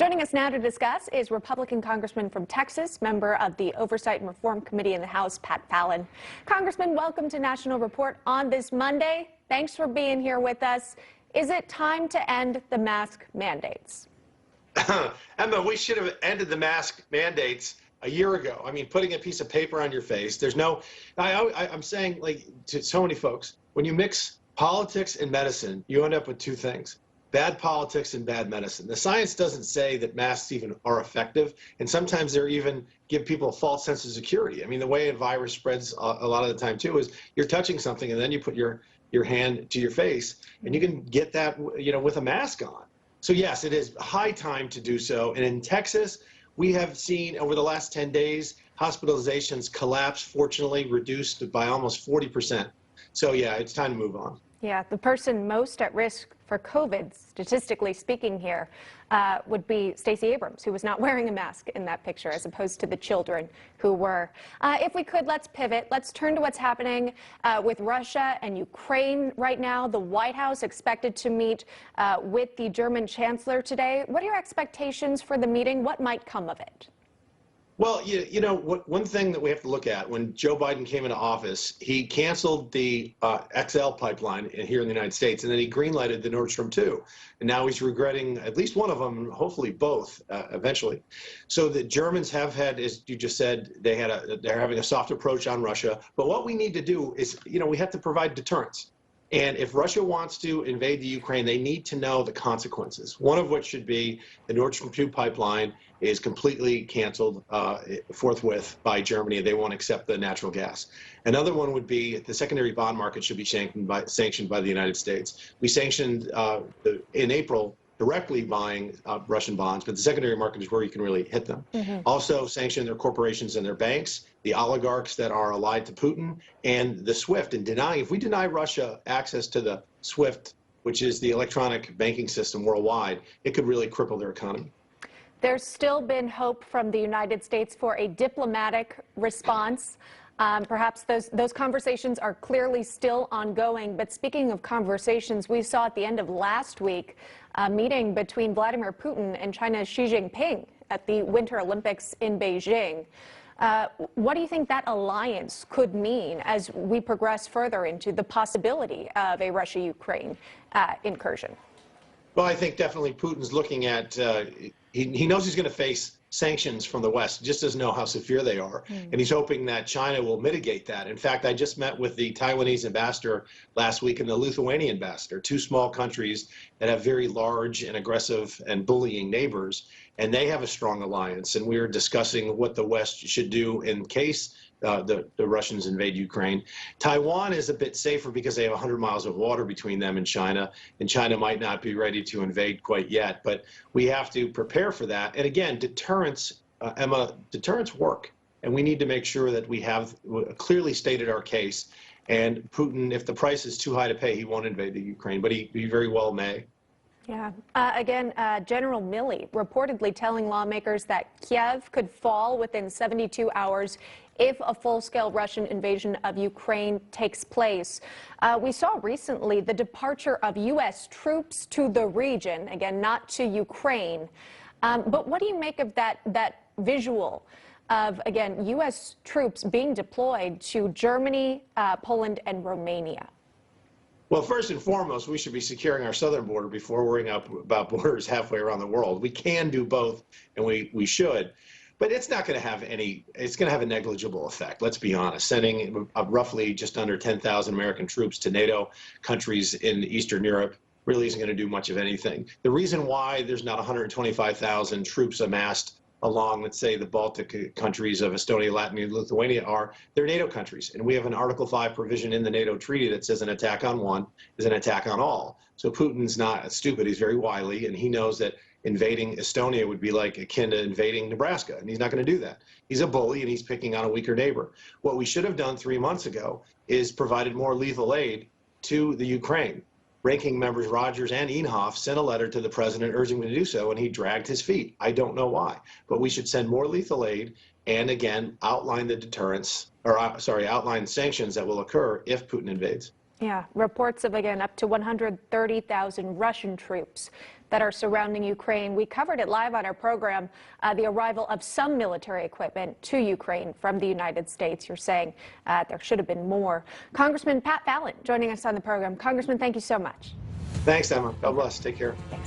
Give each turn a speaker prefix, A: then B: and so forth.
A: Joining us now to discuss is Republican Congressman from Texas, member of the Oversight and Reform Committee in the House, Pat Fallon. Congressman, welcome to National Report on this Monday. Thanks for being here with us. Is it time to end the mask mandates?
B: Emma, we should have ended the mask mandates a year ago. I mean, putting a piece of paper on your face, there's no, I'm saying, like, to so many folks, when you mix politics and medicine, you end up with two things: bad politics and bad medicine. The science doesn't say that masks even are effective, and sometimes they're even give people a false sense of security. I mean, the way a virus spreads a lot of the time too is you're touching something and then you put your hand to your face, and you can get that, you know, with a mask on. So yes, it is high time to do so. And in Texas, we have seen over the last 10 days, hospitalizations collapse, fortunately reduced by almost 40%. So yeah, it's time to move on.
A: Yeah, the person most at risk for COVID, statistically speaking here, would be Stacey Abrams, who was not wearing a mask in that picture, as opposed to the children who were. If we could, let's pivot. Let's turn to what's happening with Russia and Ukraine right now. The White House expected to meet with the German chancellor today. What are your expectations for the meeting? What might come of it?
B: Well, you know, one thing that we have to look at, when Joe Biden came into office, he canceled the XL pipeline here in the United States, and then he greenlighted the Nord Stream 2. And now he's regretting at least one of them, hopefully both, eventually. So the Germans have had, as you just said, they're having a soft approach on Russia. But what we need to do is, you know, we have to provide deterrence. And if Russia wants to invade the Ukraine, they need to know the consequences, one of which should be the Nord Stream 2 pipeline is completely canceled forthwith by Germany. They won't accept the natural gas. Another one would be the secondary bond market should be sanctioned by the United States. We sanctioned in April directly buying Russian bonds, but the secondary market is where you can really hit them. Also sanction their corporations and their banks, the oligarchs that are allied to Putin, and the SWIFT. And if we deny Russia access to the SWIFT, which is the electronic banking system worldwide, it could really cripple their economy.
A: There's still been hope from the United States for a diplomatic response. Perhaps those conversations are clearly still ongoing. But speaking of conversations, we saw at the end of last week a meeting between Vladimir Putin and China's Xi Jinping at the Winter Olympics in Beijing. What do you think that alliance could mean as we progress further into the possibility of a Russia-Ukraine incursion?
B: Well, I think definitely Putin's looking at, he knows he's going to face sanctions from the West, just doesn't know how severe they are. And he's hoping that China will mitigate that. In fact, I just met with the Taiwanese ambassador last week and the Lithuanian ambassador, two small countries that have very large and aggressive and bullying neighbors, and they have a strong alliance. And we are discussing what the West should do in case the Russians invade Ukraine. Taiwan is a bit safer because they have 100 miles of water between them and China might not be ready to invade quite yet. But we have to prepare for that. And again, deterrence, Emma, deterrence work. And we need to make sure that we have clearly stated our case. And Putin, if the price is too high to pay, he won't invade the Ukraine, but he very well may.
A: Yeah. Again, General Milley reportedly telling lawmakers that Kiev could fall within 72 hours if a full-scale Russian invasion of Ukraine takes place. We saw recently the departure of U.S. troops to the region, again, not to Ukraine. But what do you make of that visual of, again, U.S. troops being deployed to Germany, Poland, and Romania?
B: Well, first and foremost, we should be securing our southern border before worrying about borders halfway around the world. We can do both, and we should. But it's not going to have it's going to have a negligible effect, let's be honest. Sending roughly just under 10,000 American troops to NATO countries in Eastern Europe really isn't going to do much of anything. The reason why there's not 125,000 troops amassed along, let's say, the Baltic countries of Estonia, Latvia, and Lithuania they're NATO countries. And we have an Article 5 provision in the NATO treaty that says an attack on one is an attack on all. So Putin's not stupid, he's very wily, and he knows that invading Estonia would be like akin to invading Nebraska, and he's not going to do that. He's a bully, and he's picking on a weaker neighbor. What we should have done 3 months ago is provided more lethal aid to the Ukraine. Ranking members Rogers and Inhofe sent a letter to the president urging him to do so, and he dragged his feet. I don't know why, but we should send more lethal aid and, again, outline the deterrence, or outline sanctions that will occur if Putin invades.
A: Yeah, reports of, again, up to 130,000 Russian troops that are surrounding Ukraine. We covered it live on our program, the arrival of some military equipment to Ukraine from the United States. You're saying there should have been more. Congressman Pat Fallon joining us on the program. Congressman, thank you so much.
B: Thanks, Emma. God bless. Take care.